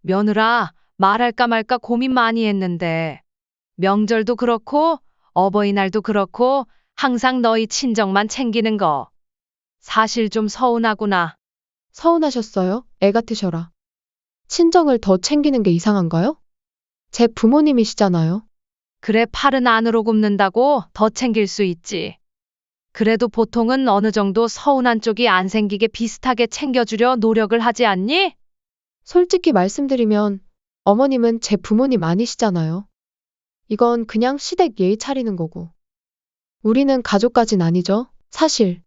며느라, 말할까 말까 고민 많이 했는데, 명절도 그렇고, 어버이날도 그렇고, 항상 너희 친정만 챙기는 거. 사실 좀 서운하구나. 서운하셨어요? 애 같으셔라. 친정을 더 챙기는 게 이상한가요? 제 부모님이시잖아요. 그래, 팔은 안으로 굽는다고 더 챙길 수 있지. 그래도 보통은 어느 정도 서운한 쪽이 안 생기게 비슷하게 챙겨주려 노력을 하지 않니? 솔직히 말씀드리면 어머님은 제 부모님 아니시잖아요. 이건 그냥 시댁 예의 차리는 거고. 우리는 가족까진 아니죠, 사실.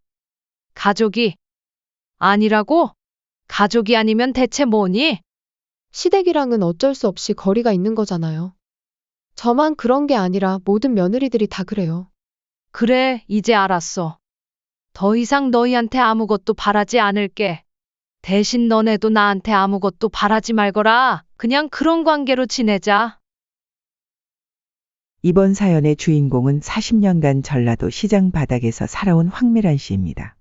가족이 아니라고? 가족이 아니면 대체 뭐니? 시댁이랑은 어쩔 수 없이 거리가 있는 거잖아요. 저만 그런 게 아니라 모든 며느리들이 다 그래요. 그래, 이제 알았어. 더 이상 너희한테 아무것도 바라지 않을게. 대신 너네도 나한테 아무것도 바라지 말거라. 그냥 그런 관계로 지내자. 이번 사연의 주인공은 40년간 전라도 시장 바닥에서 살아온 황메란 씨입니다.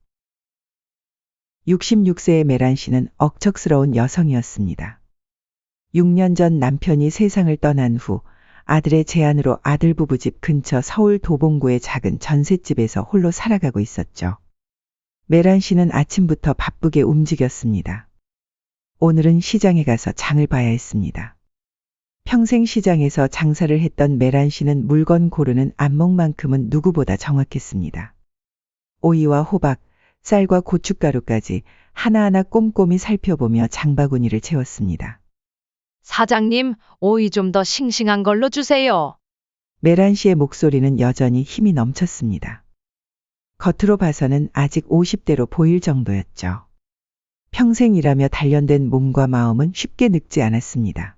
66세의 메란 씨는 억척스러운 여성이었습니다. 6년 전 남편이 세상을 떠난 후 아들의 제안으로 아들 부부집 근처 서울 도봉구의 작은 전셋집에서 홀로 살아가고 있었죠. 메란 씨는 아침부터 바쁘게 움직였습니다. 오늘은 시장에 가서 장을 봐야 했습니다. 평생 시장에서 장사를 했던 메란 씨는 물건 고르는 안목만큼은 누구보다 정확했습니다. 오이와 호박, 쌀과 고춧가루까지 하나하나 꼼꼼히 살펴보며 장바구니를 채웠습니다. 사장님, 오이 좀 더 싱싱한 걸로 주세요. 메란 씨의 목소리는 여전히 힘이 넘쳤습니다. 겉으로 봐서는 아직 50대로 보일 정도였죠. 평생 일하며 단련된 몸과 마음은 쉽게 늙지 않았습니다.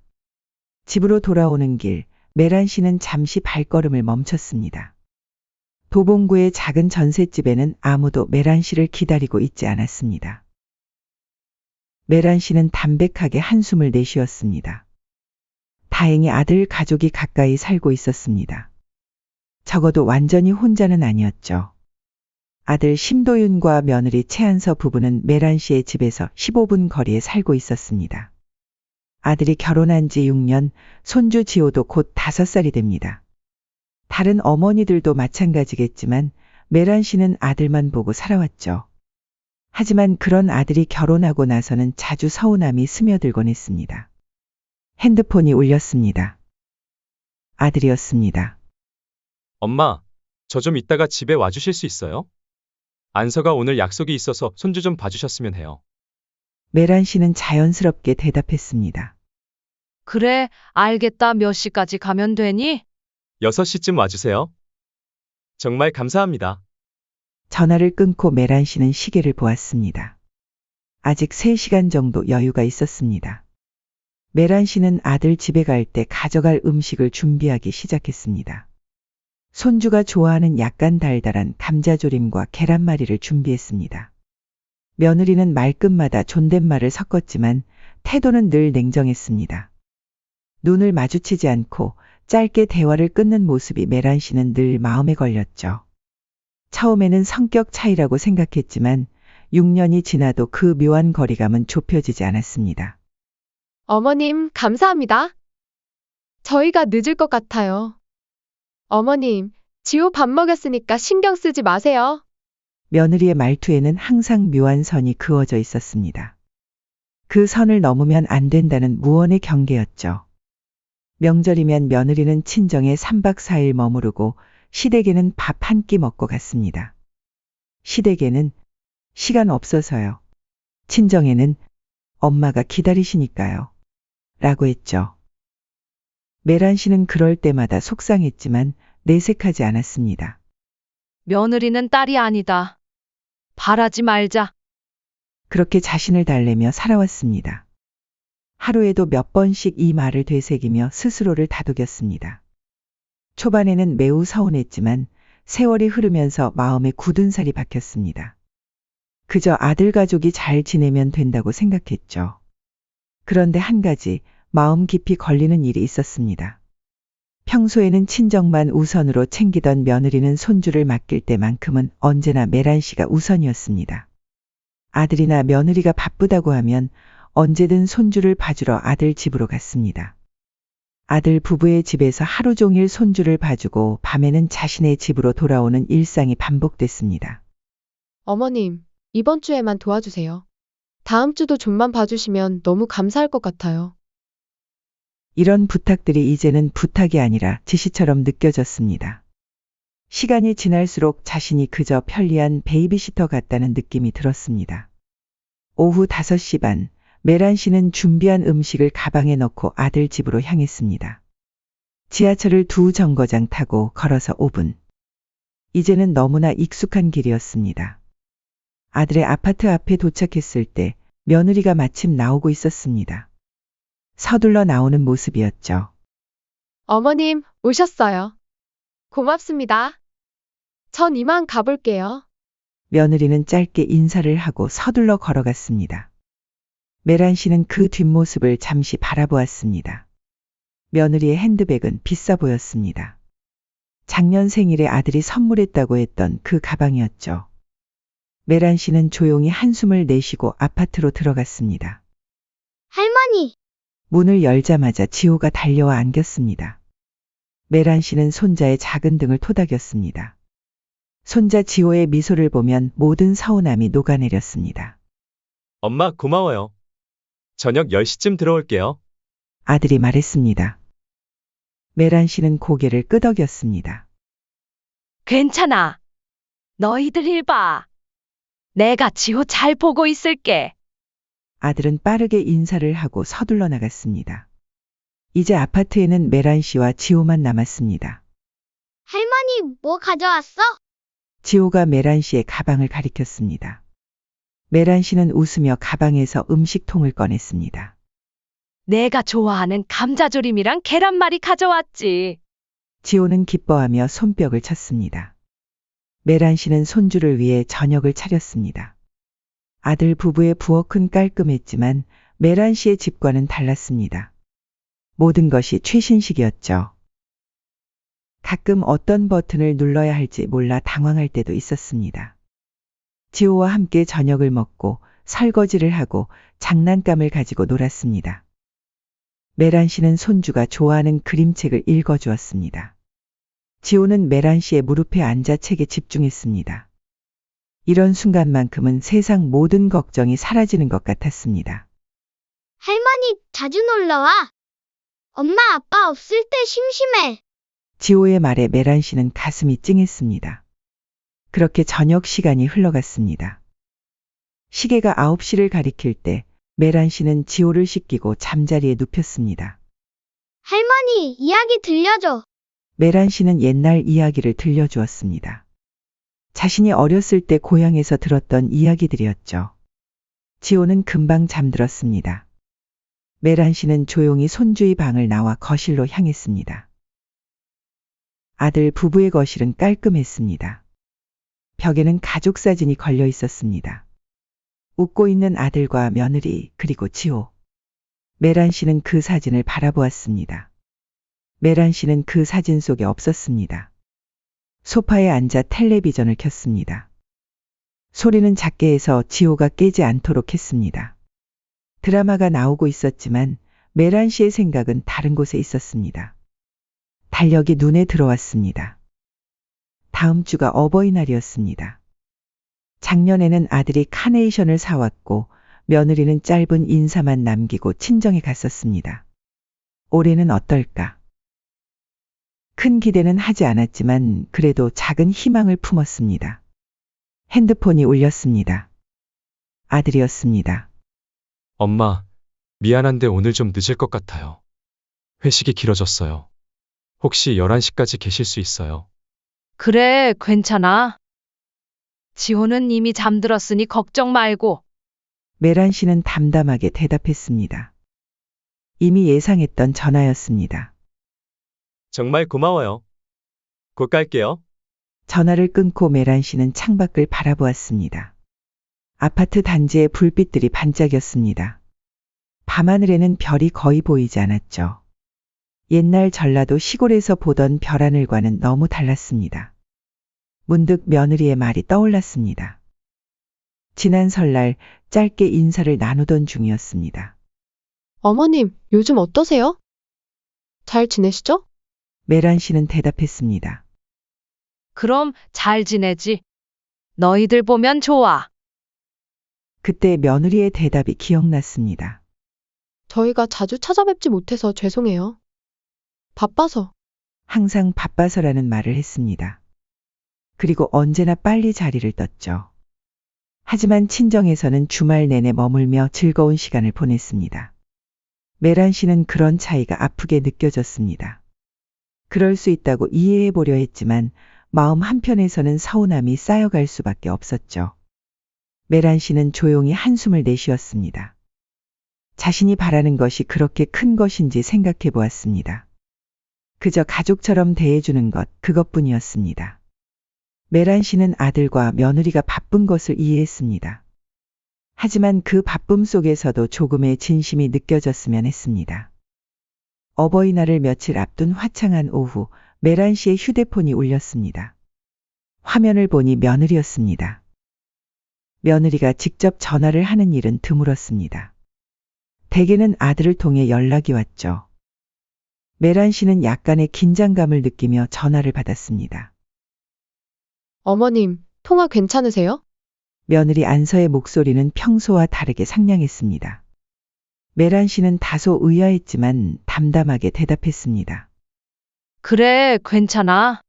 집으로 돌아오는 길, 메란 씨는 잠시 발걸음을 멈췄습니다. 도봉구의 작은 전셋집에는 아무도 메란 씨를 기다리고 있지 않았습니다. 메란 씨는 담백하게 한숨을 내쉬었습니다. 다행히 아들 가족이 가까이 살고 있었습니다. 적어도 완전히 혼자는 아니었죠. 아들 심도윤과 며느리 최한서 부부는 메란 씨의 집에서 15분 거리에 살고 있었습니다. 아들이 결혼한 지 6년, 손주 지호도 곧 5살이 됩니다. 다른 어머니들도 마찬가지겠지만 메란 씨는 아들만 보고 살아왔죠. 하지만 그런 아들이 결혼하고 나서는 자주 서운함이 스며들곤 했습니다. 핸드폰이 울렸습니다. 아들이었습니다. 엄마, 저 좀 이따가 집에 와주실 수 있어요? 안서가 오늘 약속이 있어서 손주 좀 봐주셨으면 해요. 메란 씨는 자연스럽게 대답했습니다. 그래, 알겠다. 몇 시까지 가면 되니? 6시쯤 와주세요. 정말 감사합니다. 전화를 끊고 메란 씨는 시계를 보았습니다. 아직 3시간 정도 여유가 있었습니다. 메란 씨는 아들 집에 갈 때 가져갈 음식을 준비하기 시작했습니다. 손주가 좋아하는 약간 달달한 감자조림과 계란말이를 준비했습니다. 며느리는 말끝마다 존댓말을 섞었지만 태도는 늘 냉정했습니다. 눈을 마주치지 않고 짧게 대화를 끊는 모습이 메란 씨는 늘 마음에 걸렸죠. 처음에는 성격 차이라고 생각했지만 6년이 지나도 그 묘한 거리감은 좁혀지지 않았습니다. 어머님, 감사합니다. 저희가 늦을 것 같아요. 어머님, 지호 밥 먹였으니까 신경 쓰지 마세요. 며느리의 말투에는 항상 묘한 선이 그어져 있었습니다. 그 선을 넘으면 안 된다는 무언의 경계였죠. 명절이면 며느리는 친정에 3박 4일 머무르고 시댁에는 밥 한 끼 먹고 갔습니다. 시댁에는 시간 없어서요. 친정에는 엄마가 기다리시니까요. 라고 했죠. 메란 씨는 그럴 때마다 속상했지만 내색하지 않았습니다. 며느리는 딸이 아니다. 바라지 말자. 그렇게 자신을 달래며 살아왔습니다. 하루에도 몇 번씩 이 말을 되새기며 스스로를 다독였습니다. 초반에는 매우 서운했지만 세월이 흐르면서 마음에 굳은 살이 박혔습니다. 그저 아들 가족이 잘 지내면 된다고 생각했죠. 그런데 한 가지 마음 깊이 걸리는 일이 있었습니다. 평소에는 친정만 우선으로 챙기던 며느리는 손주를 맡길 때만큼은 언제나 메란 씨가 우선이었습니다. 아들이나 며느리가 바쁘다고 하면 언제든 손주를 봐주러 아들 집으로 갔습니다. 아들 부부의 집에서 하루 종일 손주를 봐주고 밤에는 자신의 집으로 돌아오는 일상이 반복됐습니다. 어머님, 이번 주에만 도와주세요. 다음 주도 좀만 봐주시면 너무 감사할 것 같아요. 이런 부탁들이 이제는 부탁이 아니라 지시처럼 느껴졌습니다. 시간이 지날수록 자신이 그저 편리한 베이비시터 같다는 느낌이 들었습니다. 오후 5시 반, 메란 씨는 준비한 음식을 가방에 넣고 아들 집으로 향했습니다. 지하철을 2정거장 타고 걸어서 5분. 이제는 너무나 익숙한 길이었습니다. 아들의 아파트 앞에 도착했을 때 며느리가 마침 나오고 있었습니다. 서둘러 나오는 모습이었죠. 어머님, 오셨어요. 고맙습니다. 전 이만 가볼게요. 며느리는 짧게 인사를 하고 서둘러 걸어갔습니다. 메란 씨는 그 뒷모습을 잠시 바라보았습니다. 며느리의 핸드백은 비싸 보였습니다. 작년 생일에 아들이 선물했다고 했던 그 가방이었죠. 메란 씨는 조용히 한숨을 내쉬고 아파트로 들어갔습니다. 할머니, 문을 열자마자 지호가 달려와 안겼습니다. 메란 씨는 손자의 작은 등을 토닥였습니다. 손자 지호의 미소를 보면 모든 서운함이 녹아내렸습니다. 엄마 고마워요. 저녁 10시쯤 들어올게요. 아들이 말했습니다. 메란 씨는 고개를 끄덕였습니다. 괜찮아. 너희들 일 봐. 내가 지호 잘 보고 있을게. 아들은 빠르게 인사를 하고 서둘러 나갔습니다. 이제 아파트에는 메란 씨와 지호만 남았습니다. 할머니 뭐 가져왔어? 지호가 메란 씨의 가방을 가리켰습니다. 메란 씨는 웃으며 가방에서 음식통을 꺼냈습니다. 내가 좋아하는 감자조림이랑 계란말이 가져왔지. 지호는 기뻐하며 손뼉을 쳤습니다. 메란 씨는 손주를 위해 저녁을 차렸습니다. 아들 부부의 부엌은 깔끔했지만 메란 씨의 집과는 달랐습니다. 모든 것이 최신식이었죠. 가끔 어떤 버튼을 눌러야 할지 몰라 당황할 때도 있었습니다. 지호와 함께 저녁을 먹고 설거지를 하고 장난감을 가지고 놀았습니다. 메란 씨는 손주가 좋아하는 그림책을 읽어주었습니다. 지호는 메란 씨의 무릎에 앉아 책에 집중했습니다. 이런 순간만큼은 세상 모든 걱정이 사라지는 것 같았습니다. 할머니 자주 놀러와. 엄마 아빠 없을 때 심심해. 지호의 말에 메란 씨는 가슴이 찡했습니다. 그렇게 저녁 시간이 흘러갔습니다. 시계가 9시를 가리킬 때 메란 씨는 지호를 씻기고 잠자리에 눕혔습니다. 할머니 이야기 들려줘. 메란 씨는 옛날 이야기를 들려주었습니다. 자신이 어렸을 때 고향에서 들었던 이야기들이었죠. 지호는 금방 잠들었습니다. 메란 씨는 조용히 손주의 방을 나와 거실로 향했습니다. 아들 부부의 거실은 깔끔했습니다. 벽에는 가족 사진이 걸려 있었습니다. 웃고 있는 아들과 며느리 그리고 지호. 메란 씨는 그 사진을 바라보았습니다. 메란 씨는 그 사진 속에 없었습니다. 소파에 앉아 텔레비전을 켰습니다. 소리는 작게 해서 지호가 깨지 않도록 했습니다. 드라마가 나오고 있었지만 메란 씨의 생각은 다른 곳에 있었습니다. 달력이 눈에 들어왔습니다. 다음 주가 어버이날이었습니다. 작년에는 아들이 카네이션을 사왔고 며느리는 짧은 인사만 남기고 친정에 갔었습니다. 올해는 어떨까? 큰 기대는 하지 않았지만 그래도 작은 희망을 품었습니다. 핸드폰이 울렸습니다. 아들이었습니다. 엄마, 미안한데 오늘 좀 늦을 것 같아요. 회식이 길어졌어요. 혹시 11시까지 계실 수 있어요? 그래, 괜찮아. 지호는 이미 잠들었으니 걱정 말고. 메란 씨는 담담하게 대답했습니다. 이미 예상했던 전화였습니다. 정말 고마워요. 곧 갈게요. 전화를 끊고 메란 씨는 창밖을 바라보았습니다. 아파트 단지의 불빛들이 반짝였습니다. 밤하늘에는 별이 거의 보이지 않았죠. 옛날 전라도 시골에서 보던 별하늘과는 너무 달랐습니다. 문득 며느리의 말이 떠올랐습니다. 지난 설날 짧게 인사를 나누던 중이었습니다. 어머님, 요즘 어떠세요? 잘 지내시죠? 메란 씨는 대답했습니다. 그럼 잘 지내지. 너희들 보면 좋아. 그때 며느리의 대답이 기억났습니다. 저희가 자주 찾아뵙지 못해서 죄송해요. 바빠서. 항상 바빠서라는 말을 했습니다. 그리고 언제나 빨리 자리를 떴죠. 하지만 친정에서는 주말 내내 머물며 즐거운 시간을 보냈습니다. 메란 씨는 그런 차이가 아프게 느껴졌습니다. 그럴 수 있다고 이해해 보려 했지만 마음 한편에서는 서운함이 쌓여갈 수밖에 없었죠. 메란 씨는 조용히 한숨을 내쉬었습니다. 자신이 바라는 것이 그렇게 큰 것인지 생각해 보았습니다. 그저 가족처럼 대해주는 것, 그것뿐이었습니다. 메란 씨는 아들과 며느리가 바쁜 것을 이해했습니다. 하지만 그 바쁨 속에서도 조금의 진심이 느껴졌으면 했습니다. 어버이날을 며칠 앞둔 화창한 오후, 메란 씨의 휴대폰이 울렸습니다. 화면을 보니 며느리였습니다. 며느리가 직접 전화를 하는 일은 드물었습니다. 대개는 아들을 통해 연락이 왔죠. 메란 씨는 약간의 긴장감을 느끼며 전화를 받았습니다. 어머님, 통화 괜찮으세요? 며느리 안서의 목소리는 평소와 다르게 상냥했습니다. 메란 씨는 다소 의아했지만 담담하게 대답했습니다. 그래, 괜찮아.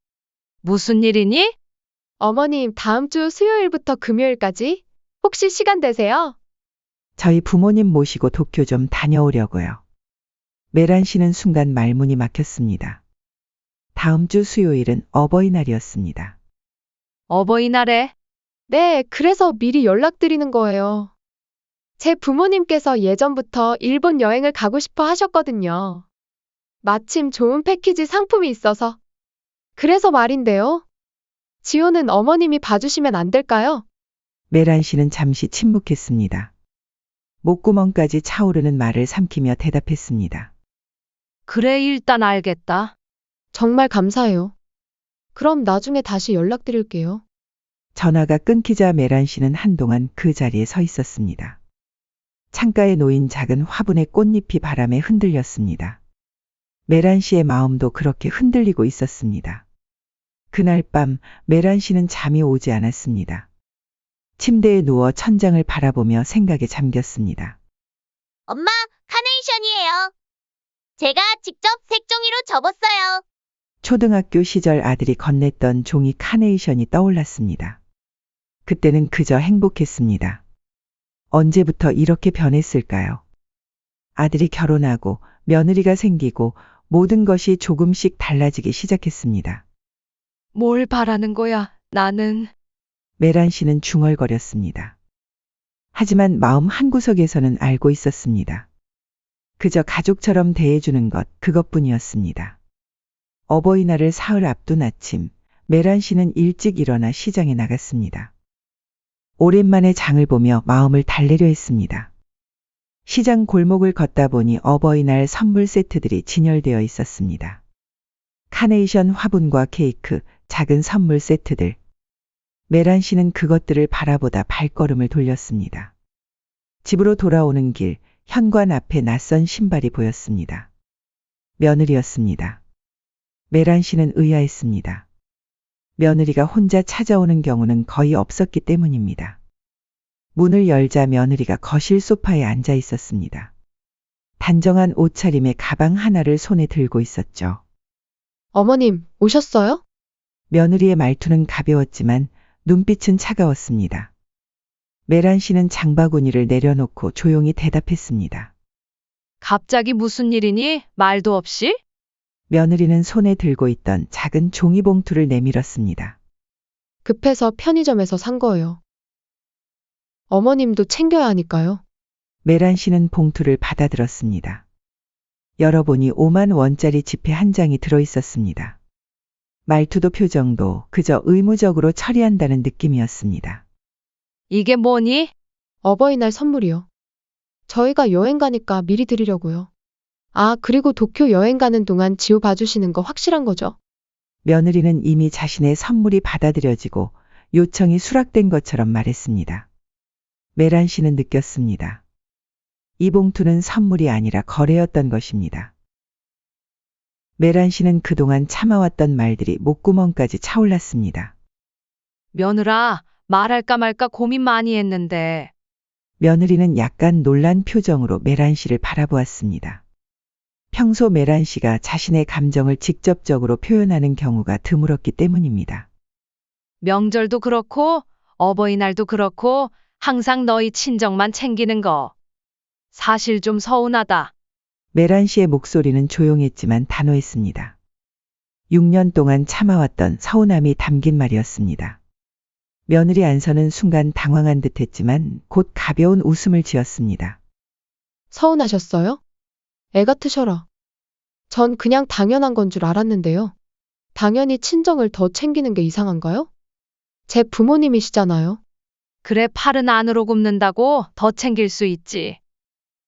무슨 일이니? 어머님, 다음 주 수요일부터 금요일까지 혹시 시간 되세요? 저희 부모님 모시고 도쿄 좀 다녀오려고요. 메란 씨는 순간 말문이 막혔습니다. 다음 주 수요일은 어버이날이었습니다. 어버이날에 네, 그래서 미리 연락드리는 거예요. 제 부모님께서 예전부터 일본 여행을 가고 싶어 하셨거든요. 마침 좋은 패키지 상품이 있어서. 그래서 말인데요. 지호는 어머님이 봐주시면 안 될까요? 메란 씨는 잠시 침묵했습니다. 목구멍까지 차오르는 말을 삼키며 대답했습니다. 그래, 일단 알겠다. 정말 감사해요. 그럼 나중에 다시 연락드릴게요. 전화가 끊기자 메란 씨는 한동안 그 자리에 서 있었습니다. 창가에 놓인 작은 화분의 꽃잎이 바람에 흔들렸습니다. 메란 씨의 마음도 그렇게 흔들리고 있었습니다. 그날 밤 메란 씨는 잠이 오지 않았습니다. 침대에 누워 천장을 바라보며 생각에 잠겼습니다. 엄마, 카네이션이에요. 제가 직접 색종이로 접었어요. 초등학교 시절 아들이 건넸던 종이 카네이션이 떠올랐습니다. 그때는 그저 행복했습니다. 언제부터 이렇게 변했을까요? 아들이 결혼하고 며느리가 생기고 모든 것이 조금씩 달라지기 시작했습니다. 뭘 바라는 거야, 나는. 메란 씨는 중얼거렸습니다. 하지만 마음 한구석에서는 알고 있었습니다. 그저 가족처럼 대해주는 것, 그것뿐이었습니다. 어버이날을 사흘 앞둔 아침, 메란 씨는 일찍 일어나 시장에 나갔습니다. 오랜만에 장을 보며 마음을 달래려 했습니다. 시장 골목을 걷다 보니 어버이날 선물 세트들이 진열되어 있었습니다. 카네이션 화분과 케이크, 작은 선물 세트들. 메란 씨는 그것들을 바라보다 발걸음을 돌렸습니다. 집으로 돌아오는 길, 현관 앞에 낯선 신발이 보였습니다. 며느리였습니다. 메란 씨는 의아했습니다. 며느리가 혼자 찾아오는 경우는 거의 없었기 때문입니다. 문을 열자 며느리가 거실 소파에 앉아 있었습니다. 단정한 옷차림에 가방 하나를 손에 들고 있었죠. 어머님, 오셨어요? 며느리의 말투는 가벼웠지만 눈빛은 차가웠습니다. 메란 씨는 장바구니를 내려놓고 조용히 대답했습니다. 갑자기 무슨 일이니? 말도 없이? 며느리는 손에 들고 있던 작은 종이봉투를 내밀었습니다. 급해서 편의점에서 산 거예요. 어머님도 챙겨야 하니까요. 메란 씨는 봉투를 받아들었습니다. 열어보니 5만 원짜리 지폐 한 장이 들어있었습니다. 말투도 표정도 그저 의무적으로 처리한다는 느낌이었습니다. 이게 뭐니? 어버이날 선물이요. 저희가 여행 가니까 미리 드리려고요. 아, 그리고 도쿄 여행 가는 동안 지호 봐주시는 거 확실한 거죠? 며느리는 이미 자신의 선물이 받아들여지고 요청이 수락된 것처럼 말했습니다. 메란 씨는 느꼈습니다. 이 봉투는 선물이 아니라 거래였던 것입니다. 메란 씨는 그동안 참아왔던 말들이 목구멍까지 차올랐습니다. 며느라, 말할까 말까 고민 많이 했는데. 며느리는 약간 놀란 표정으로 메란 씨를 바라보았습니다. 평소 메란 씨가 자신의 감정을 직접적으로 표현하는 경우가 드물었기 때문입니다. 명절도 그렇고 어버이날도 그렇고 항상 너희 친정만 챙기는 거. 사실 좀 서운하다. 메란 씨의 목소리는 조용했지만 단호했습니다. 6년 동안 참아왔던 서운함이 담긴 말이었습니다. 며느리 안서는 순간 당황한 듯 했지만 곧 가벼운 웃음을 지었습니다. 서운하셨어요? 애 같으셔라. 전 그냥 당연한 건 줄 알았는데요. 당연히 친정을 더 챙기는 게 이상한가요? 제 부모님이시잖아요. 그래, 팔은 안으로 굽는다고 더 챙길 수 있지.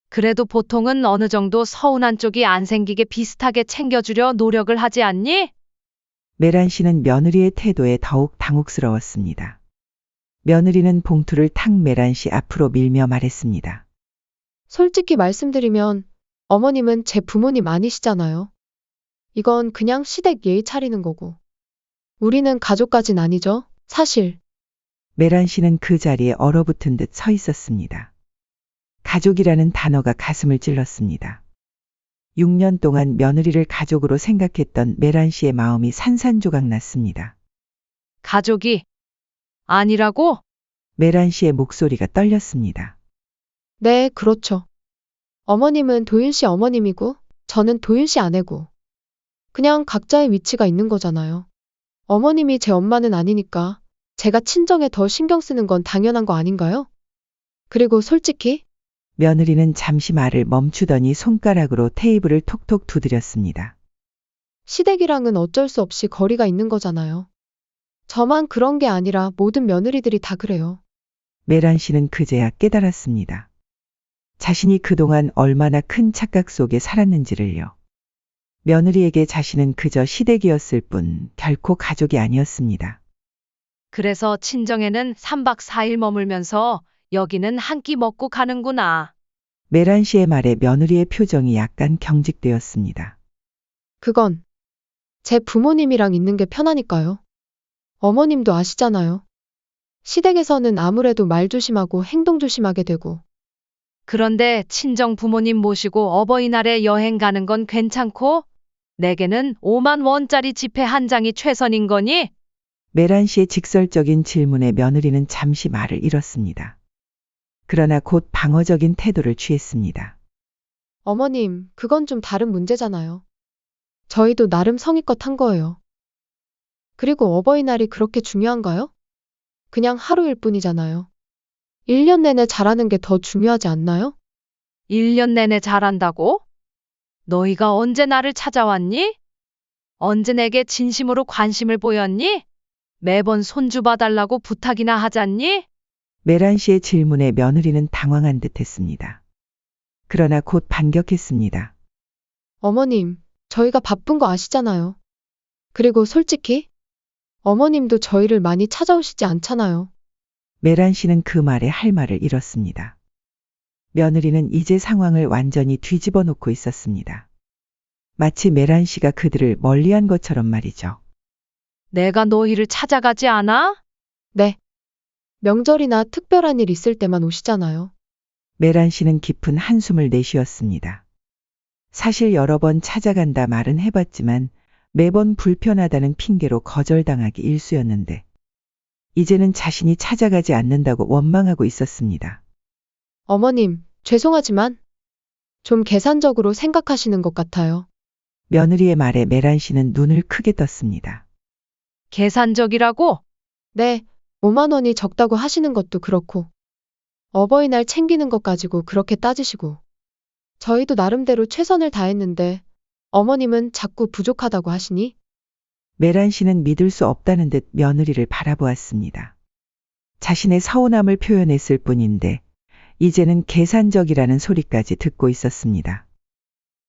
그래도 보통은 어느 정도 서운한 쪽이 안 생기게 비슷하게 챙겨주려 노력을 하지 않니? 메란 씨는 며느리의 태도에 더욱 당혹스러웠습니다. 며느리는 봉투를 탁 메란 씨 앞으로 밀며 말했습니다. 솔직히 말씀드리면 어머님은 제 부모님 아니시잖아요. 이건 그냥 시댁 예의 차리는 거고. 우리는 가족까진 아니죠, 사실. 메란 씨는 그 자리에 얼어붙은 듯 서 있었습니다. 가족이라는 단어가 가슴을 찔렀습니다. 6년 동안 며느리를 가족으로 생각했던 메란 씨의 마음이 산산조각 났습니다. 가족이 아니라고? 메란 씨의 목소리가 떨렸습니다. 네, 그렇죠. 어머님은 도윤 씨 어머님이고, 저는 도윤 씨 아내고. 그냥 각자의 위치가 있는 거잖아요. 어머님이 제 엄마는 아니니까 제가 친정에 더 신경 쓰는 건 당연한 거 아닌가요? 그리고 솔직히 며느리는 잠시 말을 멈추더니 손가락으로 테이블을 톡톡 두드렸습니다. 시댁이랑은 어쩔 수 없이 거리가 있는 거잖아요. 저만 그런 게 아니라 모든 며느리들이 다 그래요. 메란 씨는 그제야 깨달았습니다. 자신이 그동안 얼마나 큰 착각 속에 살았는지를요. 며느리에게 자신은 그저 시댁이었을 뿐 결코 가족이 아니었습니다. 그래서 친정에는 3박 4일 머물면서 여기는 한 끼 먹고 가는구나. 메란 씨의 말에 며느리의 표정이 약간 경직되었습니다. 그건 제 부모님이랑 있는 게 편하니까요. 어머님도 아시잖아요. 시댁에서는 아무래도 말 조심하고 행동 조심하게 되고. 그런데 친정 부모님 모시고 어버이날에 여행 가는 건 괜찮고, 내게는 5만 원짜리 지폐 한 장이 최선인 거니? 메란 씨의 직설적인 질문에 며느리는 잠시 말을 잃었습니다. 그러나 곧 방어적인 태도를 취했습니다. 어머님, 그건 좀 다른 문제잖아요. 저희도 나름 성의껏 한 거예요. 그리고 어버이날이 그렇게 중요한가요? 그냥 하루일 뿐이잖아요. 1년 내내 잘하는 게 더 중요하지 않나요? 1년 내내 잘한다고? 너희가 언제 나를 찾아왔니? 언제 내게 진심으로 관심을 보였니? 매번 손주 봐달라고 부탁이나 하잖니? 메란 씨의 질문에 며느리는 당황한 듯 했습니다. 그러나 곧 반격했습니다. 어머님, 저희가 바쁜 거 아시잖아요. 그리고 솔직히 어머님도 저희를 많이 찾아오시지 않잖아요. 메란 씨는 그 말에 할 말을 잃었습니다. 며느리는 이제 상황을 완전히 뒤집어 놓고 있었습니다. 마치 메란 씨가 그들을 멀리한 것처럼 말이죠. 내가 너희를 찾아가지 않아? 네. 명절이나 특별한 일 있을 때만 오시잖아요. 메란 씨는 깊은 한숨을 내쉬었습니다. 사실 여러 번 찾아간다 말은 해봤지만 매번 불편하다는 핑계로 거절당하기 일쑤였는데 이제는 자신이 찾아가지 않는다고 원망하고 있었습니다. 어머님, 죄송하지만 좀 계산적으로 생각하시는 것 같아요. 며느리의 말에 메란 씨는 눈을 크게 떴습니다. 계산적이라고? 네, 5만 원이 적다고 하시는 것도 그렇고 어버이날 챙기는 것 가지고 그렇게 따지시고 저희도 나름대로 최선을 다했는데 어머님은 자꾸 부족하다고 하시니? 메란 씨는 믿을 수 없다는 듯 며느리를 바라보았습니다. 자신의 서운함을 표현했을 뿐인데 이제는 계산적이라는 소리까지 듣고 있었습니다.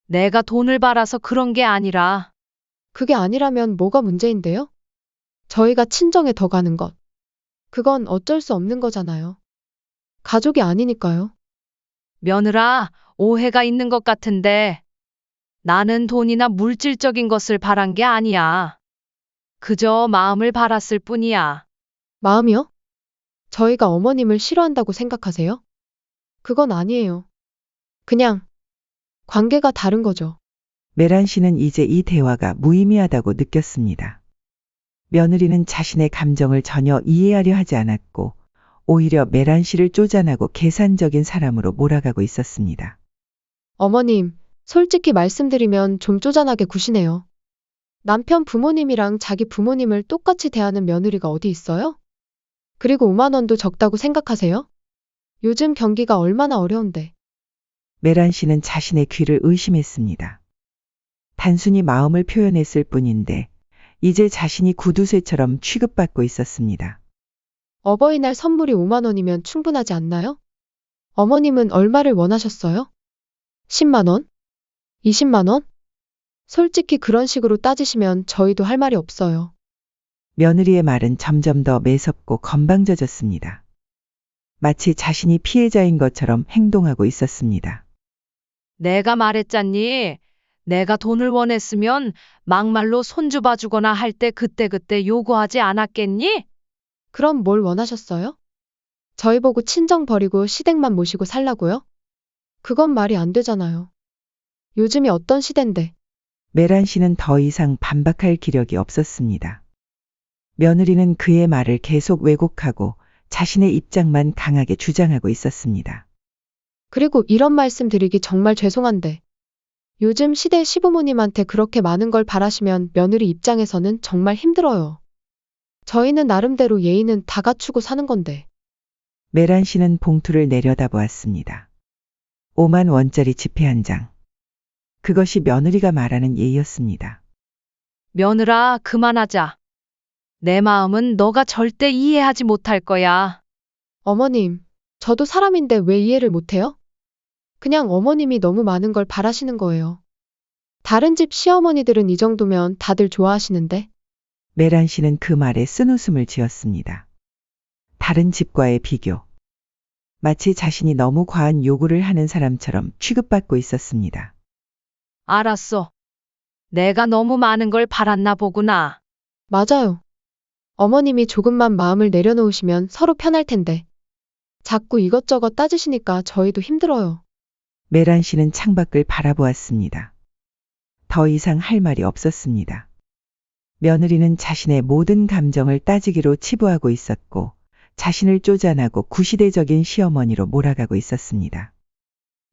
내가 돈을 벌어서 그런 게 아니라 그게 아니라면 뭐가 문제인데요? 저희가 친정에 더 가는 것. 그건 어쩔 수 없는 거잖아요. 가족이 아니니까요. 며느라, 오해가 있는 것 같은데 나는 돈이나 물질적인 것을 바란 게 아니야. 그저 마음을 바랐을 뿐이야. 마음이요? 저희가 어머님을 싫어한다고 생각하세요? 그건 아니에요. 그냥 관계가 다른 거죠. 메란 씨는 이제 이 대화가 무의미하다고 느꼈습니다. 며느리는 자신의 감정을 전혀 이해하려 하지 않았고 오히려 메란 씨를 쪼잔하고 계산적인 사람으로 몰아가고 있었습니다. 어머님, 솔직히 말씀드리면 좀 쪼잔하게 구시네요. 남편 부모님이랑 자기 부모님을 똑같이 대하는 며느리가 어디 있어요? 그리고 5만 원도 적다고 생각하세요? 요즘 경기가 얼마나 어려운데. 메란 씨는 자신의 귀를 의심했습니다. 단순히 마음을 표현했을 뿐인데 이제 자신이 구두쇠처럼 취급받고 있었습니다. 어버이날 선물이 5만 원이면 충분하지 않나요? 어머님은 얼마를 원하셨어요? 10만 원? 20만 원? 솔직히 그런 식으로 따지시면 저희도 할 말이 없어요. 며느리의 말은 점점 더 매섭고 건방져졌습니다. 마치 자신이 피해자인 것처럼 행동하고 있었습니다. 내가 말했잖니. 내가 돈을 원했으면 막말로 손주 봐주거나 할 때 그때그때 요구하지 않았겠니? 그럼 뭘 원하셨어요? 저희 보고 친정 버리고 시댁만 모시고 살라고요? 그건 말이 안 되잖아요. 요즘이 어떤 시댄데. 메란 씨는 더 이상 반박할 기력이 없었습니다. 며느리는 그의 말을 계속 왜곡하고 자신의 입장만 강하게 주장하고 있었습니다. 그리고 이런 말씀 드리기 정말 죄송한데. 요즘 시대 시부모님한테 그렇게 많은 걸 바라시면 며느리 입장에서는 정말 힘들어요. 저희는 나름대로 예의는 다 갖추고 사는 건데. 메란 씨는 봉투를 내려다보았습니다. 5만 원짜리 지폐 한 장. 그것이 며느리가 말하는 예의였습니다. 며느라, 그만하자. 내 마음은 너가 절대 이해하지 못할 거야. 어머님, 저도 사람인데 왜 이해를 못해요? 그냥 어머님이 너무 많은 걸 바라시는 거예요. 다른 집 시어머니들은 이 정도면 다들 좋아하시는데. 메란 씨는 그 말에 쓴웃음을 지었습니다. 다른 집과의 비교. 마치 자신이 너무 과한 요구를 하는 사람처럼 취급받고 있었습니다. 알았어. 내가 너무 많은 걸 바랐나 보구나. 맞아요. 어머님이 조금만 마음을 내려놓으시면 서로 편할 텐데. 자꾸 이것저것 따지시니까 저희도 힘들어요. 메란 씨는 창밖을 바라보았습니다. 더 이상 할 말이 없었습니다. 며느리는 자신의 모든 감정을 따지기로 치부하고 있었고 자신을 쪼잔하고 구시대적인 시어머니로 몰아가고 있었습니다.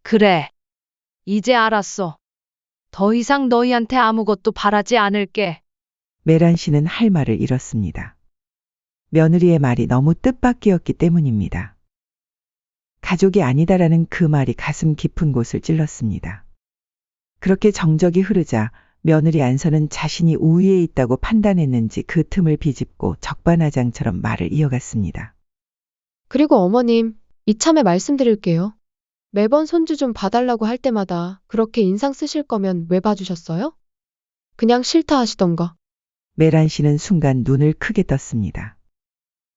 그래. 이제 알았어. 더 이상 너희한테 아무것도 바라지 않을게. 메란 씨는 할 말을 잃었습니다. 며느리의 말이 너무 뜻밖이었기 때문입니다. 가족이 아니다라는 그 말이 가슴 깊은 곳을 찔렀습니다. 그렇게 정적이 흐르자 며느리 안서는 자신이 우위에 있다고 판단했는지 그 틈을 비집고 적반하장처럼 말을 이어갔습니다. 그리고 어머님, 이참에 말씀드릴게요. 매번 손주 좀 봐달라고 할 때마다 그렇게 인상 쓰실 거면 왜 봐주셨어요? 그냥 싫다 하시던가. 메란 씨는 순간 눈을 크게 떴습니다.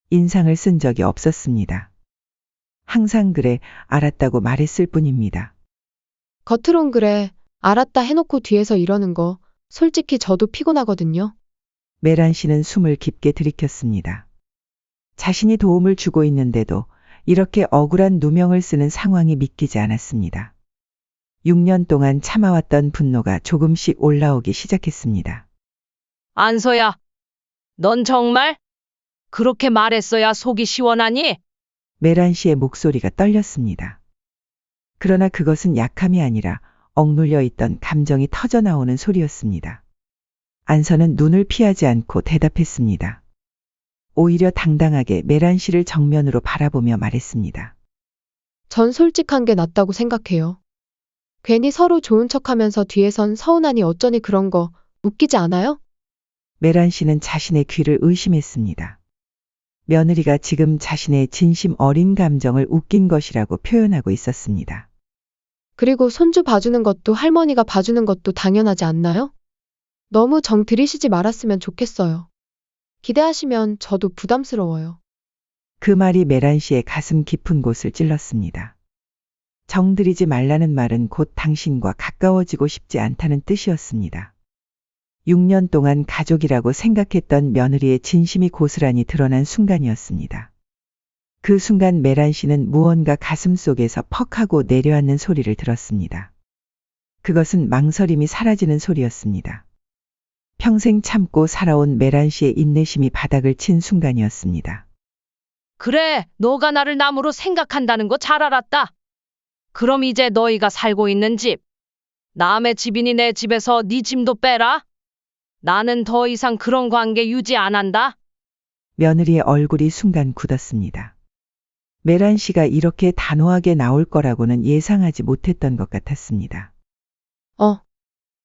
인상을 쓴 적이 없었습니다. 항상 그래, 알았다고 말했을 뿐입니다. 겉으론 그래, 알았다 해놓고 뒤에서 이러는 거 솔직히 저도 피곤하거든요. 메란 씨는 숨을 깊게 들이켰습니다. 자신이 도움을 주고 있는데도 이렇게 억울한 누명을 쓰는 상황이 믿기지 않았습니다. 6년 동안 참아왔던 분노가 조금씩 올라오기 시작했습니다. 안서야, 넌 정말 그렇게 말했어야 속이 시원하니? 메란 씨의 목소리가 떨렸습니다. 그러나 그것은 약함이 아니라 억눌려 있던 감정이 터져나오는 소리였습니다. 안서는 눈을 피하지 않고 대답했습니다. 오히려 당당하게 메란 씨를 정면으로 바라보며 말했습니다. 전 솔직한 게 낫다고 생각해요. 괜히 서로 좋은 척하면서 뒤에선 서운하니 어쩌니 그런 거 웃기지 않아요? 메란 씨는 자신의 귀를 의심했습니다. 며느리가 지금 자신의 진심 어린 감정을 웃긴 것이라고 표현하고 있었습니다. 그리고 손주 봐주는 것도 할머니가 봐주는 것도 당연하지 않나요? 너무 정 들이시지 말았으면 좋겠어요. 기대하시면 저도 부담스러워요. 그 말이 메란 씨의 가슴 깊은 곳을 찔렀습니다. 정들이지 말라는 말은 곧 당신과 가까워지고 싶지 않다는 뜻이었습니다. 6년 동안 가족이라고 생각했던 며느리의 진심이 고스란히 드러난 순간이었습니다. 그 순간 메란 씨는 무언가 가슴 속에서 퍽 하고 내려앉는 소리를 들었습니다. 그것은 망설임이 사라지는 소리였습니다. 평생 참고 살아온 메란 씨의 인내심이 바닥을 친 순간이었습니다. 그래, 너가 나를 남으로 생각한다는 거 잘 알았다. 그럼 이제 너희가 살고 있는 집, 남의 집이니 내 집에서 네 짐도 빼라. 나는 더 이상 그런 관계 유지 안 한다. 며느리의 얼굴이 순간 굳었습니다. 메란 씨가 이렇게 단호하게 나올 거라고는 예상하지 못했던 것 같았습니다.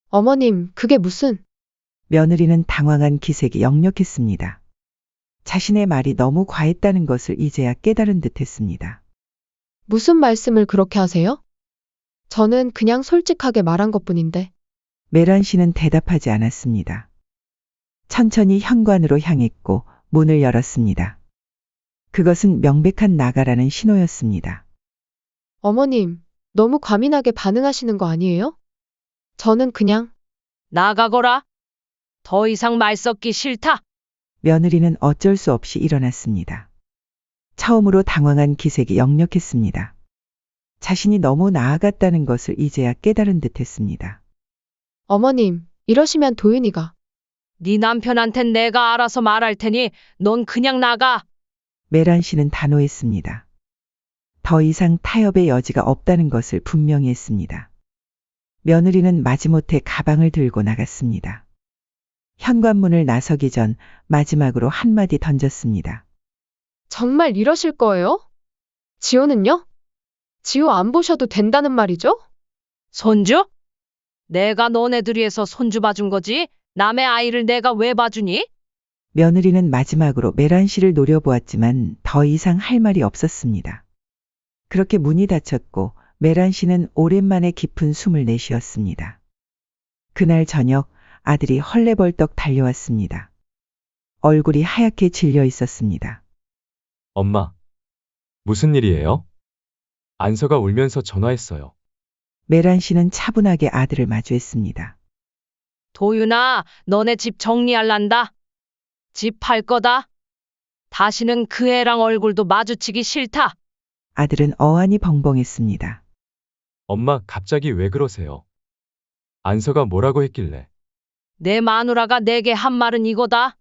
어머님, 그게 무슨... 며느리는 당황한 기색이 역력했습니다. 자신의 말이 너무 과했다는 것을 이제야 깨달은 듯했습니다. 무슨 말씀을 그렇게 하세요? 저는 그냥 솔직하게 말한 것뿐인데. 메란 씨는 대답하지 않았습니다. 천천히 현관으로 향했고 문을 열었습니다. 그것은 명백한 나가라는 신호였습니다. 어머님, 너무 과민하게 반응하시는 거 아니에요? 저는 그냥... 나가거라. 더 이상 말 섞기 싫다. 며느리는 어쩔 수 없이 일어났습니다. 처음으로 당황한 기색이 역력했습니다. 자신이 너무 나아갔다는 것을 이제야 깨달은 듯했습니다. 어머님, 이러시면 도윤이가... 네 남편한텐 내가 알아서 말할 테니 넌 그냥 나가. 메란 씨는 단호했습니다. 더 이상 타협의 여지가 없다는 것을 분명히 했습니다. 며느리는 마지못해 가방을 들고 나갔습니다. 현관문을 나서기 전 마지막으로 한마디 던졌습니다. 정말 이러실 거예요? 지호는요? 지호 안 보셔도 된다는 말이죠? 손주? 내가 너네들이에서 손주 봐준 거지? 남의 아이를 내가 왜 봐주니? 며느리는 마지막으로 메란 씨를 노려보았지만 더 이상 할 말이 없었습니다. 그렇게 문이 닫혔고 메란 씨는 오랜만에 깊은 숨을 내쉬었습니다. 그날 저녁 아들이 헐레벌떡 달려왔습니다. 얼굴이 하얗게 질려 있었습니다. 엄마, 무슨 일이에요? 안서가 울면서 전화했어요. 메란 씨는 차분하게 아들을 마주했습니다. 도윤아, 너네 집 정리할란다. 집 팔 거다. 다시는 그 애랑 얼굴도 마주치기 싫다. 아들은 어안이 벙벙했습니다. 엄마, 갑자기 왜 그러세요? 안서가 뭐라고 했길래? 내 마누라가 내게 한 말은 이거다.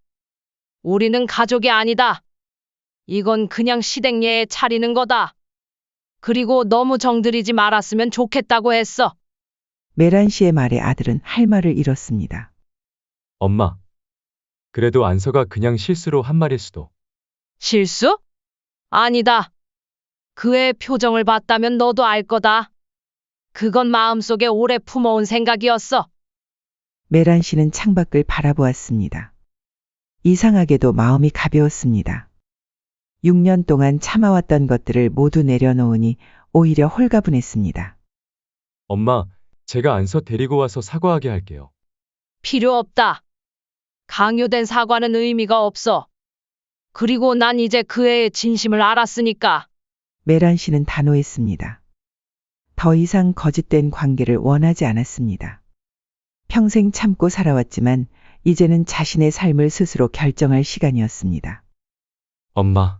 우리는 가족이 아니다. 이건 그냥 시댁예에 차리는 거다. 그리고 너무 정들이지 말았으면 좋겠다고 했어. 메란 씨의 말에 아들은 할 말을 잃었습니다. 엄마, 그래도 안서가 그냥 실수로 한 말일 수도. 실수? 아니다. 그의 표정을 봤다면 너도 알 거다. 그건 마음속에 오래 품어온 생각이었어. 메란 씨는 창밖을 바라보았습니다. 이상하게도 마음이 가벼웠습니다. 6년 동안 참아왔던 것들을 모두 내려놓으니 오히려 홀가분했습니다. 엄마, 제가 안서 데리고 와서 사과하게 할게요. 필요 없다. 강요된 사과는 의미가 없어. 그리고 난 이제 그 애의 진심을 알았으니까. 메란 씨는 단호했습니다. 더 이상 거짓된 관계를 원하지 않았습니다. 평생 참고 살아왔지만 이제는 자신의 삶을 스스로 결정할 시간이었습니다. 엄마,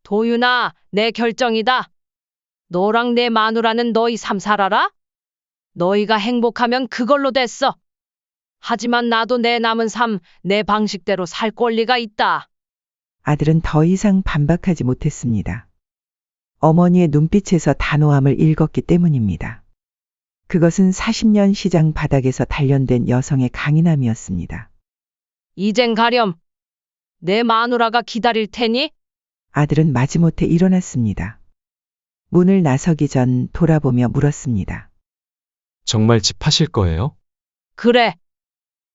도윤아, 내 결정이다. 너랑 내 마누라는 너희 삶 살아라. 너희가 행복하면 그걸로 됐어. 하지만 나도 내 남은 삶, 내 방식대로 살 권리가 있다. 아들은 더 이상 반박하지 못했습니다. 어머니의 눈빛에서 단호함을 읽었기 때문입니다. 그것은 40년 시장 바닥에서 단련된 여성의 강인함이었습니다. 이젠 가렴. 내 마누라가 기다릴 테니. 아들은 마지못해 일어났습니다. 문을 나서기 전 돌아보며 물었습니다. 정말 집 파실 거예요? 그래.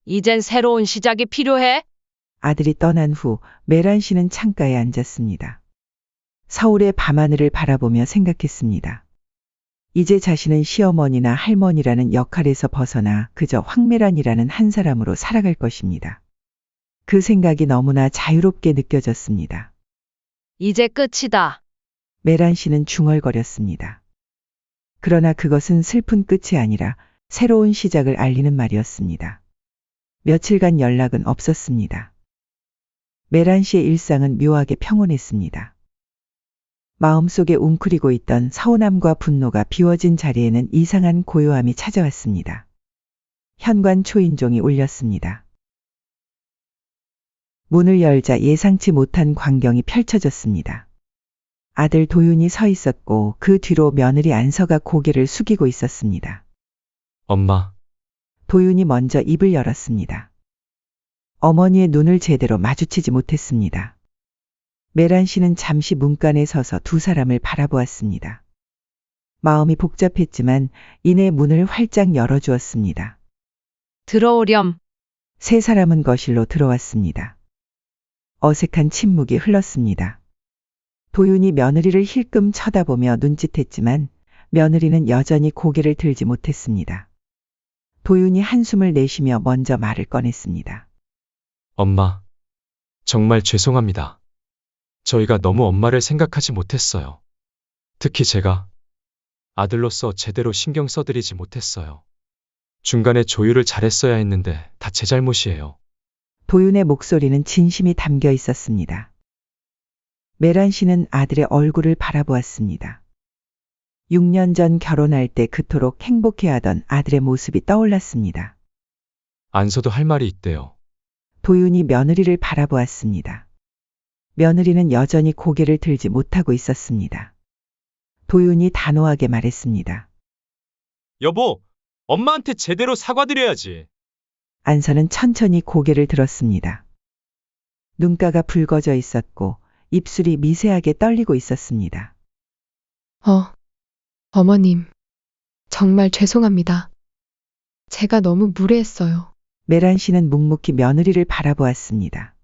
이젠 새로운 시작이 필요해. 아들이 떠난 후 메란 씨는 창가에 앉았습니다. 서울의 밤하늘을 바라보며 생각했습니다. 이제 자신은 시어머니나 할머니라는 역할에서 벗어나 그저 황메란이라는 한 사람으로 살아갈 것입니다. 그 생각이 너무나 자유롭게 느껴졌습니다. 이제 끝이다. 메란 씨는 중얼거렸습니다. 그러나 그것은 슬픈 끝이 아니라 새로운 시작을 알리는 말이었습니다. 며칠간 연락은 없었습니다. 메란 씨의 일상은 묘하게 평온했습니다. 마음속에 웅크리고 있던 서운함과 분노가 비워진 자리에는 이상한 고요함이 찾아왔습니다. 현관 초인종이 울렸습니다. 문을 열자 예상치 못한 광경이 펼쳐졌습니다. 아들 도윤이 서 있었고 그 뒤로 며느리 안서가 고개를 숙이고 있었습니다. 엄마, 도윤이 먼저 입을 열었습니다. 어머니의 눈을 제대로 마주치지 못했습니다. 메란 씨는 잠시 문간에 서서 두 사람을 바라보았습니다. 마음이 복잡했지만 이내 문을 활짝 열어주었습니다. 들어오렴. 세 사람은 거실로 들어왔습니다. 어색한 침묵이 흘렀습니다. 도윤이 며느리를 힐끔 쳐다보며 눈짓했지만 며느리는 여전히 고개를 들지 못했습니다. 도윤이 한숨을 내쉬며 먼저 말을 꺼냈습니다. 엄마, 정말 죄송합니다. 저희가 너무 엄마를 생각하지 못했어요. 특히 제가 아들로서 제대로 신경 써드리지 못했어요. 중간에 조율을 잘했어야 했는데 다 제 잘못이에요. 도윤의 목소리는 진심이 담겨 있었습니다. 메란 씨는 아들의 얼굴을 바라보았습니다. 6년 전 결혼할 때 그토록 행복해하던 아들의 모습이 떠올랐습니다. 안서도 할 말이 있대요. 도윤이 며느리를 바라보았습니다. 며느리는 여전히 고개를 들지 못하고 있었습니다. 도윤이 단호하게 말했습니다. 여보, 엄마한테 제대로 사과드려야지. 안서는 천천히 고개를 들었습니다. 눈가가 붉어져 있었고 입술이 미세하게 떨리고 있었습니다. 어머님. 정말 죄송합니다. 제가 너무 무례했어요. 메란 씨는 묵묵히 며느리를 바라보았습니다.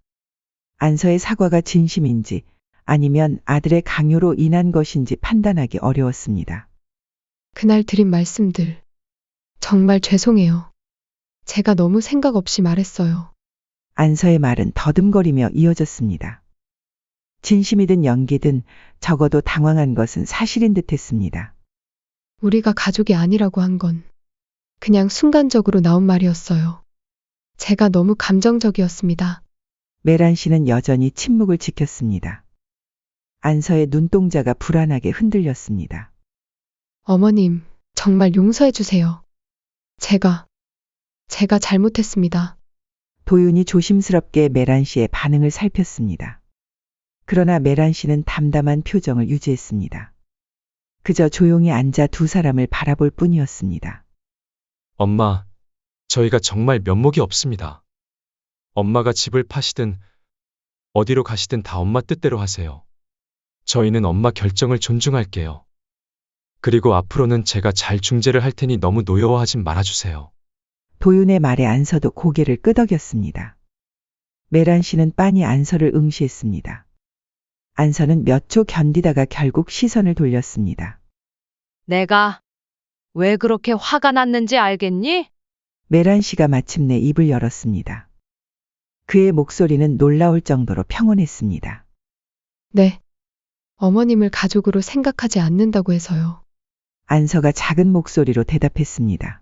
안서의 사과가 진심인지 아니면 아들의 강요로 인한 것인지 판단하기 어려웠습니다. 그날 드린 말씀들. 정말 죄송해요. 제가 너무 생각 없이 말했어요. 안서의 말은 더듬거리며 이어졌습니다. 진심이든 연기든 적어도 당황한 것은 사실인 듯 했습니다. 우리가 가족이 아니라고 한 건 그냥 순간적으로 나온 말이었어요. 제가 너무 감정적이었습니다. 메란 씨는 여전히 침묵을 지켰습니다. 안서의 눈동자가 불안하게 흔들렸습니다. 어머님, 정말 용서해 주세요. 제가 잘못했습니다. 도윤이 조심스럽게 메란 씨의 반응을 살폈습니다. 그러나 메란 씨는 담담한 표정을 유지했습니다. 그저 조용히 앉아 두 사람을 바라볼 뿐이었습니다. 엄마, 저희가 정말 면목이 없습니다. 엄마가 집을 파시든 어디로 가시든 다 엄마 뜻대로 하세요. 저희는 엄마 결정을 존중할게요. 그리고 앞으로는 제가 잘 중재를 할 테니 너무 노여워하진 말아주세요. 도윤의 말에 안서도 고개를 끄덕였습니다. 메란 씨는 빤히 안서를 응시했습니다. 안서는 몇 초 견디다가 결국 시선을 돌렸습니다. 내가 왜 그렇게 화가 났는지 알겠니? 메란 씨가 마침내 입을 열었습니다. 그의 목소리는 놀라울 정도로 평온했습니다. 네. 어머님을 가족으로 생각하지 않는다고 해서요. 안서가 작은 목소리로 대답했습니다.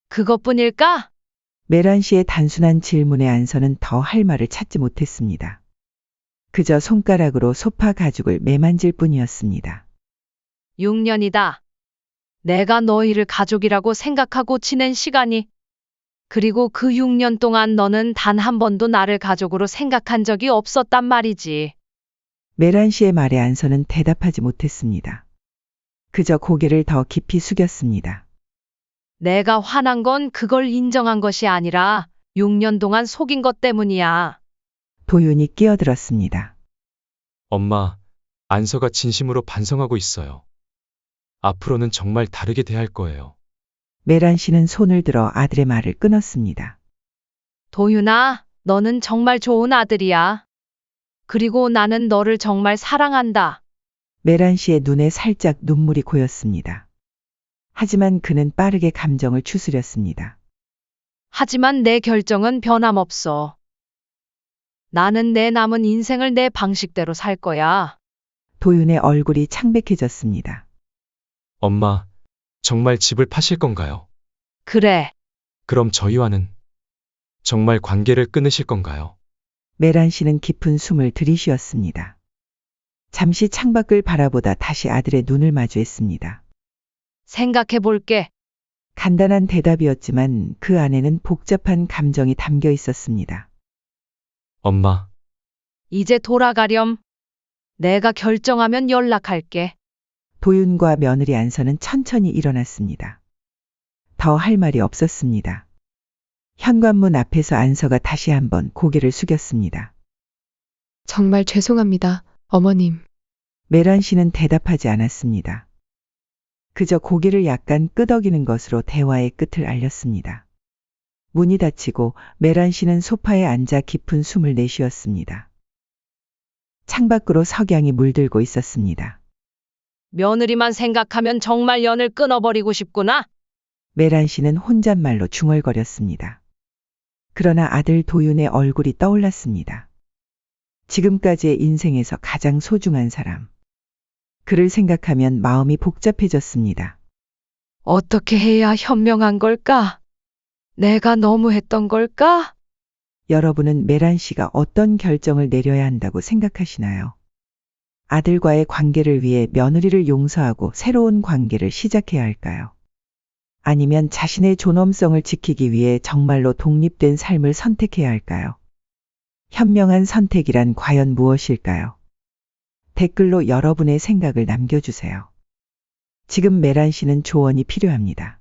그것뿐일까? 메란 씨의 단순한 질문에 안서는 더 할 말을 찾지 못했습니다. 그저 손가락으로 소파 가죽을 매만질 뿐이었습니다. 6년이다. 내가 너희를 가족이라고 생각하고 지낸 시간이. 그리고 그 6년 동안 너는 단 한 번도 나를 가족으로 생각한 적이 없었단 말이지. 메란 씨의 말에 안서는 대답하지 못했습니다. 그저 고개를 더 깊이 숙였습니다. 내가 화난 건 그걸 인정한 것이 아니라 6년 동안 속인 것 때문이야. 도윤이 끼어들었습니다. 엄마, 안서가 진심으로 반성하고 있어요. 앞으로는 정말 다르게 대할 거예요. 메란 씨는 손을 들어 아들의 말을 끊었습니다. 도윤아, 너는 정말 좋은 아들이야. 그리고 나는 너를 정말 사랑한다. 메란 씨의 눈에 살짝 눈물이 고였습니다. 하지만 그는 빠르게 감정을 추스렸습니다. 하지만 내 결정은 변함없어. 나는 내 남은 인생을 내 방식대로 살 거야. 도윤의 얼굴이 창백해졌습니다. 엄마, 정말 집을 파실 건가요? 그래. 그럼 저희와는 정말 관계를 끊으실 건가요? 메란 씨는 깊은 숨을 들이쉬었습니다. 잠시 창밖을 바라보다 다시 아들의 눈을 마주했습니다. 생각해 볼게. 간단한 대답이었지만 그 안에는 복잡한 감정이 담겨 있었습니다. 엄마, 이제 돌아가렴. 내가 결정하면 연락할게. 도윤과 며느리 안서는 천천히 일어났습니다. 더 할 말이 없었습니다. 현관문 앞에서 안서가 다시 한번 고개를 숙였습니다. 정말 죄송합니다, 어머님. 메란 씨는 대답하지 않았습니다. 그저 고개를 약간 끄덕이는 것으로 대화의 끝을 알렸습니다. 문이 닫히고 메란 씨는 소파에 앉아 깊은 숨을 내쉬었습니다. 창밖으로 석양이 물들고 있었습니다. 며느리만 생각하면 정말 연을 끊어버리고 싶구나. 메란 씨는 혼잣말로 중얼거렸습니다. 그러나 아들 도윤의 얼굴이 떠올랐습니다. 지금까지의 인생에서 가장 소중한 사람. 그를 생각하면 마음이 복잡해졌습니다. 어떻게 해야 현명한 걸까? 내가 너무했던 걸까? 여러분은 메란 씨가 어떤 결정을 내려야 한다고 생각하시나요? 아들과의 관계를 위해 며느리를 용서하고 새로운 관계를 시작해야 할까요? 아니면 자신의 존엄성을 지키기 위해 정말로 독립된 삶을 선택해야 할까요? 현명한 선택이란 과연 무엇일까요? 댓글로 여러분의 생각을 남겨주세요. 지금 메란 씨는 조언이 필요합니다.